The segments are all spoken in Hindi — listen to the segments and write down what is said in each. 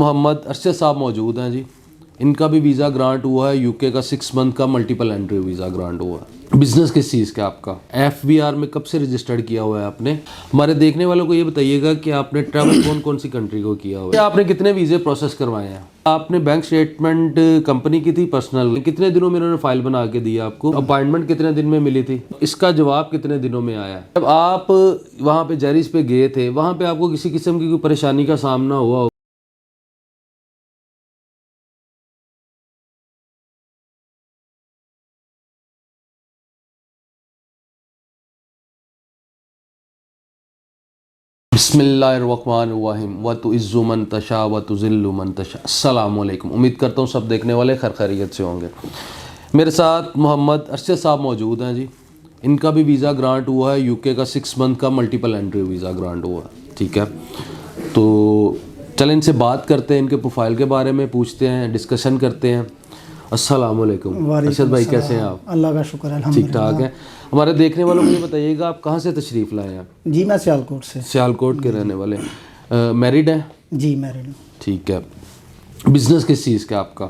मोहम्मद अरशद साहब मौजूद हैं जी। इनका भी वीज़ा ग्रांट हुआ है, यूके का 6 मंथ का मल्टीपल एंट्री वीज़ा ग्रांट हुआ है। बिजनेस किस चीज़ का आपका? एफबीआर में कब से रजिस्टर्ड किया हुआ है आपने? हमारे देखने वालों को ये बताइएगा कि आपने ट्रैवल कौन कौन सी कंट्री को किया हुआ है, आपने कितने वीज़े प्रोसेस करवाए हैं, आपने बैंक स्टेटमेंट कंपनी की थी पर्सनल, कितने दिनों में इन्होंने फाइल बना के दी आपको, अपॉइंटमेंट कितने दिन में मिली थी, इसका जवाब कितने दिनों में आया? जब आप वहाँ पे जेरिस पे गए थे, वहाँ पे आपको किसी किस्म की कोई परेशानी का सामना हुआ? बिस्मिल्लाहिर्रहमानिर्रहीम व तुइज़्ज़ु मन तशा व तुज़िल्लु मन तशा। अस्सलामु अलैकुम। उम्मीद करता हूँ सब देखने वाले खैर खैरियत से होंगे। मेरे साथ मोहम्मद अरशद साहब मौजूद हैं जी। इनका भी वीज़ा ग्रांट हुआ है, यूके का 6 मंथ का मल्टीपल एंट्री वीज़ा ग्रांट हुआ है। ठीक है, तो चलें इनसे बात करते हैं, इनके प्रोफाइल के बारे में पूछते हैं, डिस्कशन करते हैं। अस्सलामु अलैकुम अरशद भाई, कैसे हैं आप? अल्लाह का शुक्र है, ठीक ठाक है। हमारे देखने वालों को ये बताइएगा आप कहाँ से तशरीफ़ लाए हैं? जी मैं सियालकोट से। सियालकोट के रहने वाले। मैरिड हैं? जी मैरिड हूँ। ठीक है। बिज़नेस किस चीज़ का आपका?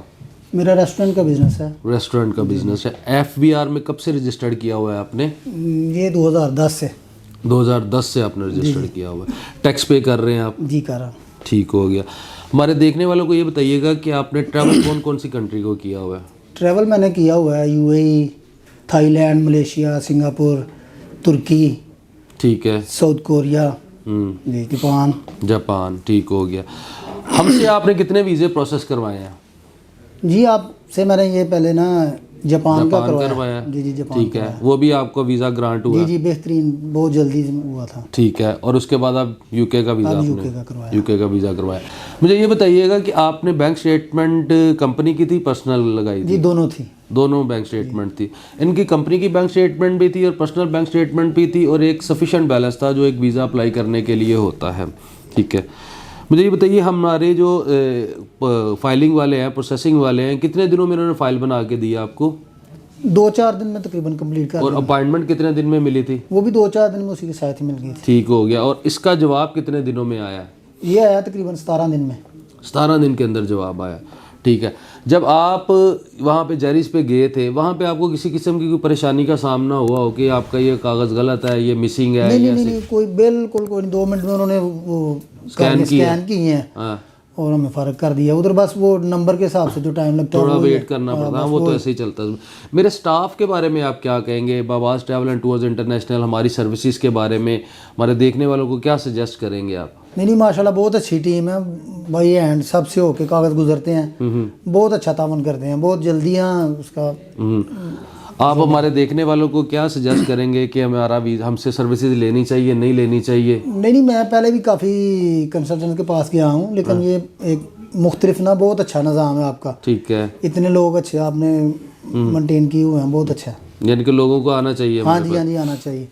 मेरा रेस्टोरेंट का बिजनेस है। रेस्टोरेंट का बिज़नेस है। एफबीआर में कब से रजिस्टर्ड किया हुआ है आपने? ये 2010 से। 2010 से आपने रजिस्टर्ड किया हुआ है। टैक्स पे कर रहे हैं आप? जी कर रहा। ठीक हो गया। हमारे देखने वालों को ये बताइएगा कि आपने ट्रैवल कौन कौन सी कंट्री को किया हुआ है? ट्रैवल मैंने किया हुआ है यूएई, थाईलैंड, मलेशिया, सिंगापुर, तुर्की, ठीक है, साउथ कोरिया, जी जापान। जापान। ठीक हो गया। हमसे आपने कितने वीज़े प्रोसेस करवाए हैं? जी आपसे मैंने ये पहले ना जापान का करवाया। जी जी जापान। ठीक है, वो भी आपको वीज़ा ग्रांट हुआ? जी जी बेहतरीन, बहुत जल्दी हुआ था। ठीक है, और उसके बाद आप यूके का वीज़ा यूके का वीज़ा करवाया। मुझे ये बताइएगा कि आपने बैंक स्टेटमेंट कंपनी की थी पर्सनल लगाई थी? जी दोनों थी। दोनों बैंक स्टेटमेंट थी। इनकी कंपनी की बैंक स्टेटमेंट भी थी और पर्सनल बैंक स्टेटमेंट भी थी, और एक सफिशेंट बैलेंस था जो एक वीज़ा अप्लाई करने के लिए होता है। ठीक है, मुझे ये बताइए हमारे जो फाइलिंग वाले हैं, प्रोसेसिंग वाले हैं, कितने दिनों में इन्होंने फाइल बना के दी आपको? 2-4 दिन में तकरीबन कंप्लीट कर। और अपॉइंटमेंट कितने दिन में मिली थी? वो भी 2-4 दिन में उसी के साथ ही मिल गई थी। ठीक हो गया। और इसका जवाब कितने दिनों में आया? ये आया तकरीबन 17 दिन में। 17 दिन के अंदर जवाब आया। ठीक है, जब आप वहाँ पे जेरिस पे गए थे, वहाँ पे आपको किसी किस्म की कोई परेशानी का सामना हुआ हो कि आपका ये कागज़ गलत है, ये मिसिंग है? नहीं, कोई बिल्कुल कोई 2 मिनट में उन्होंने वो स्कैन की हैं। हाँ, और हमें फ़र्क कर दिया उधर। बस वो नंबर के हिसाब से जो टाइम लगता है थोड़ा वेट करना पड़ता है, वो तो ऐसे ही चलता है। मेरे स्टाफ के बारे में आप क्या कहेंगे? बाबाज ट्रैवल एंड टूर्स इंटरनेशनल हमारी सर्विसेज के बारे में हमारे देखने वालों को क्या सजेस्ट करेंगे आप? नहीं माशाल्लाह बहुत अच्छी टीम है भाई, हैंड सबसे होके कागज़ गुजरते हैं, बहुत अच्छा तावन करते हैं, बहुत जल्दी उसका। आप हमारे देखने वालों को क्या सजेस्ट करेंगे कि हमारा हमसे सर्विसेज लेनी चाहिए, नहीं लेनी चाहिए? नहीं, मैं पहले भी काफ़ी कंसल्टेंट के पास गया हूँ, लेकिन ये एक मुख्तलिफ ना बहुत अच्छा निज़ाम है आपका। ठीक है, इतने लोग अच्छे आपने मेंटेन किए हुए हैं, बहुत अच्छा। यानी कि लोगों को आना चाहिए। हाँ जी आना चाहिए।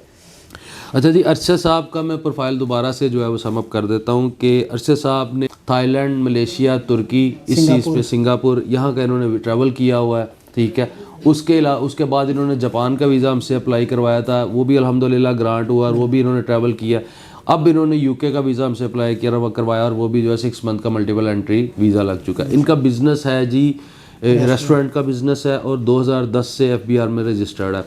अच्छा जी, अरशद साहब का मैं प्रोफाइल दोबारा से जो है वो समअप कर देता हूँ कि अरशद साहब ने थाईलैंड, मलेशिया, तुर्की, इस चीज़ पे सिंगापुर, यहाँ का इन्होंने ट्रैवल किया हुआ है। ठीक है, उसके बाद इन्होंने जापान का वीज़ा हमसे अप्लाई करवाया था, वो भी अल्हम्दुलिल्लाह ग्रांट हुआ और वो भी इन्होंने ट्रैवल किया। अब इन्होंने यूके का वीज़ा हमसे अप्लाई करवाया और वो भी जो है 6 मंथ का मल्टीपल एंट्री वीज़ा लग चुका है। इनका बिज़नेस है जी, रेस्टोरेंट का बिज़नेस है और 2010 से एफबीआर में रजिस्टर्ड है।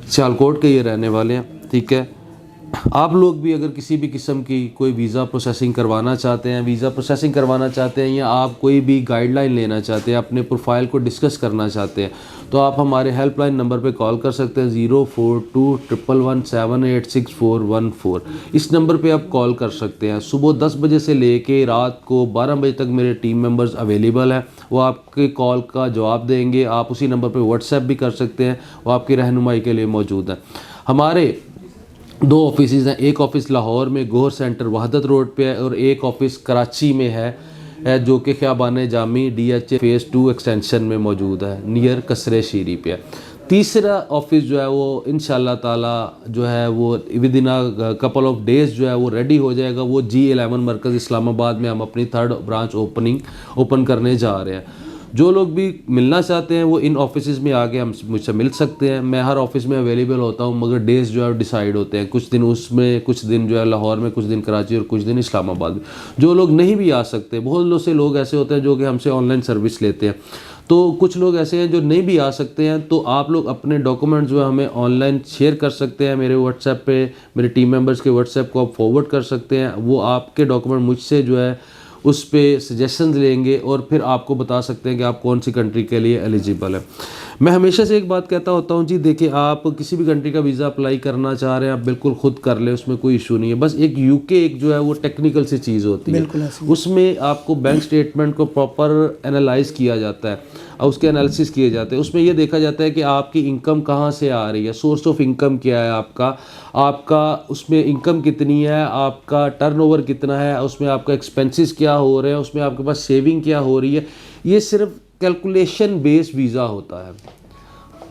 सियालकोट के ये रहने वाले हैं। ठीक है, आप लोग भी अगर किसी भी किस्म की कोई वीज़ा प्रोसेसिंग करवाना चाहते हैं या आप कोई भी गाइडलाइन लेना चाहते हैं, अपने प्रोफाइल को डिस्कस करना चाहते हैं, तो आप हमारे हेल्पलाइन नंबर पे कॉल कर सकते हैं 042117861414। इस नंबर पे आप कॉल कर सकते हैं। सुबह 10 बजे से लेके रात को 12 बजे तक मेरे टीम मेंबर्स अवेलेबल हैं, वो आपके कॉल का जवाब देंगे। आप उसी नंबर पे व्हाट्सएप भी कर सकते हैं, वो आपकी रहनुमाई के लिए मौजूद हैं। हमारे 2 ऑफिसेज़ हैं, एक ऑफ़िस लाहौर में गोहर सेंटर वहदत रोड पे है और एक ऑफ़िस कराची में है जो कि ख़ियाबान जामी DH फेज़ 2 एक्सटेंशन में मौजूद है, नियर कसरे शीरी पे है। तीसरा ऑफिस जो है वो इंशाल्लाह ताला जो है वो with in a couple of days जो है वो रेडी हो जाएगा। वो G11 मरकज़ इस्लामाबाद में हम अपनी 3rd ब्रांच ओपन करने जा रहे हैं। जो लोग भी मिलना चाहते हैं वो इन ऑफिस में आके हम मुझसे मिल सकते हैं। मैं हर ऑफिस में अवेलेबल होता हूँ, मगर डेज जो है डिसाइड होते हैं, कुछ दिन उसमें, कुछ दिन जो है लाहौर में, कुछ दिन कराची और कुछ दिन इस्लामाबाद में। जो लोग नहीं भी आ सकते, बहुत से लोग ऐसे होते हैं जो कि हमसे ऑनलाइन सर्विस लेते हैं, तो कुछ लोग ऐसे हैं जो नहीं भी आ सकते हैं, तो आप लोग अपने डॉक्यूमेंट जो है हमें ऑनलाइन शेयर कर सकते हैं। मेरे व्हाट्सएप पे, मेरे टीम मेंबर्स के व्हाट्सएप को आप फॉरवर्ड कर सकते हैं। वो आपके डॉक्यूमेंट मुझसे जो है उस पर सजेशंस लेंगे और फिर आपको बता सकते हैं कि आप कौन सी कंट्री के लिए एलिजिबल है। मैं हमेशा से एक बात कहता होता हूँ जी, देखिए आप किसी भी कंट्री का वीज़ा अप्लाई करना चाह रहे हैं, आप बिल्कुल खुद कर ले, उसमें कोई इशू नहीं है। बस एक यूके एक जो है वो टेक्निकल सी चीज़ होती है, उसमें आपको बैंक स्टेटमेंट को प्रॉपर एनालाइज किया जाता है और उसके एनालिसिस किए जाते हैं। उसमें ये देखा जाता है कि आपकी इनकम कहाँ से आ रही है, सोर्स ऑफ इनकम क्या है आपका उसमें इनकम कितनी है, आपका टर्नओवर कितना है, उसमें आपका एक्सपेंसेस क्या हो रहे हैं, उसमें आपके पास सेविंग क्या हो रही है। ये सिर्फ कैलकुलेशन बेस्ड वीज़ा होता है।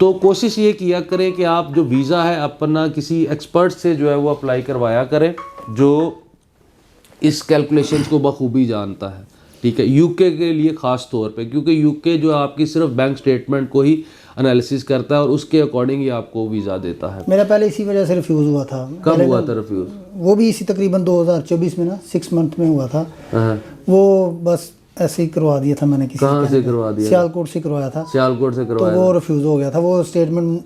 तो कोशिश ये किया करें कि आप जो वीज़ा है अपना किसी एक्सपर्ट से जो है वो अप्लाई करवाया करें, जो इस कैलकुलेशंस को बखूबी जानता है, ठीक है, यूके के लिए ख़ास तौर पे, क्योंकि यूके जो है आपकी सिर्फ बैंक स्टेटमेंट को ही एनालिसिस करता है और उसके अकॉर्डिंग ही आपको वीज़ा देता है। मेरा पहले इसी वजह से रिफ्यूज़ हुआ था। कब हुआ था रिफ्यूज़? वो भी इसी तकरीबन 2024 में ना 6 मंथ में हुआ था। हाँ। वो बस ऐसे ही करवा दिया था मैंने। किसी कहाँ से करवा दिया? सियालकोट से करवाया था। सियालकोट से करवाया तो वो रिफ्यूज़ हो गया था, वो स्टेटमेंट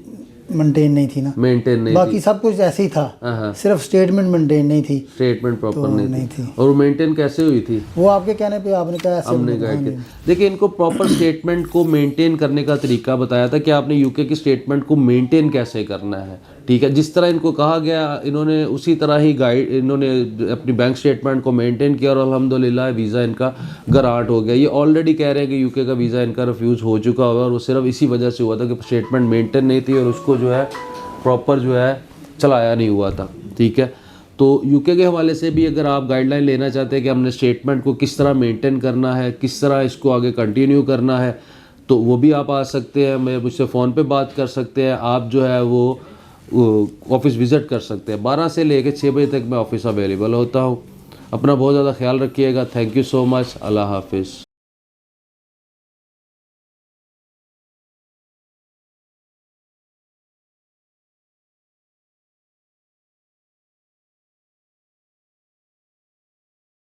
मेंटेन नहीं थी ना, मेंटेन नहीं बाकी थी। सब कुछ ऐसे ही था, हाँ। सिर्फ स्टेटमेंट मेंटेन नहीं थी। स्टेटमेंट प्रॉपर तो नहीं थी। और वो मेंटेन कैसे हुई थी? वो आपके कहने पे आपने कहा ऐसे हमने कहा कि देखिए इनको प्रॉपर स्टेटमेंट को मेंटेन करने का तरीका बताया था कि आपने यूके की स्टेटमेंट को मेंटेन कैसे करना है, ठीक है। जिस तरह इनको कहा गया इन्होंने उसी तरह ही इन्होंने अपनी बैंक स्टेटमेंट को मेंटेन किया और अल्हम्दुलिल्लाह वीज़ा इनका ग्रांट हो गया। ये ऑलरेडी कह रहे हैं कि यूके का वीज़ा इनका रिफ्यूज़ हो चुका होगा और वो सिर्फ इसी वजह से हुआ था कि स्टेटमेंट मेंटेन नहीं थी और उसको जो है प्रॉपर जो है चलाया नहीं हुआ था, ठीक है। तो यूके के हवाले से भी अगर आप गाइडलाइन लेना चाहते हैं कि हमने स्टेटमेंट को किस तरह मेंटेन करना है, किस तरह इसको आगे कंटिन्यू करना है, तो वो भी आप आ सकते हैं, मैं मुझसे फ़ोन पे बात कर सकते हैं। आप जो है वो ऑफ़िस विज़िट कर सकते हैं। 12 से लेकर 6 बजे तक मैं ऑफ़िस अवेलेबल होता हूँ। अपना बहुत ज़्यादा ख्याल रखिएगा। Thank you so much. अल्लाह हाफिज़।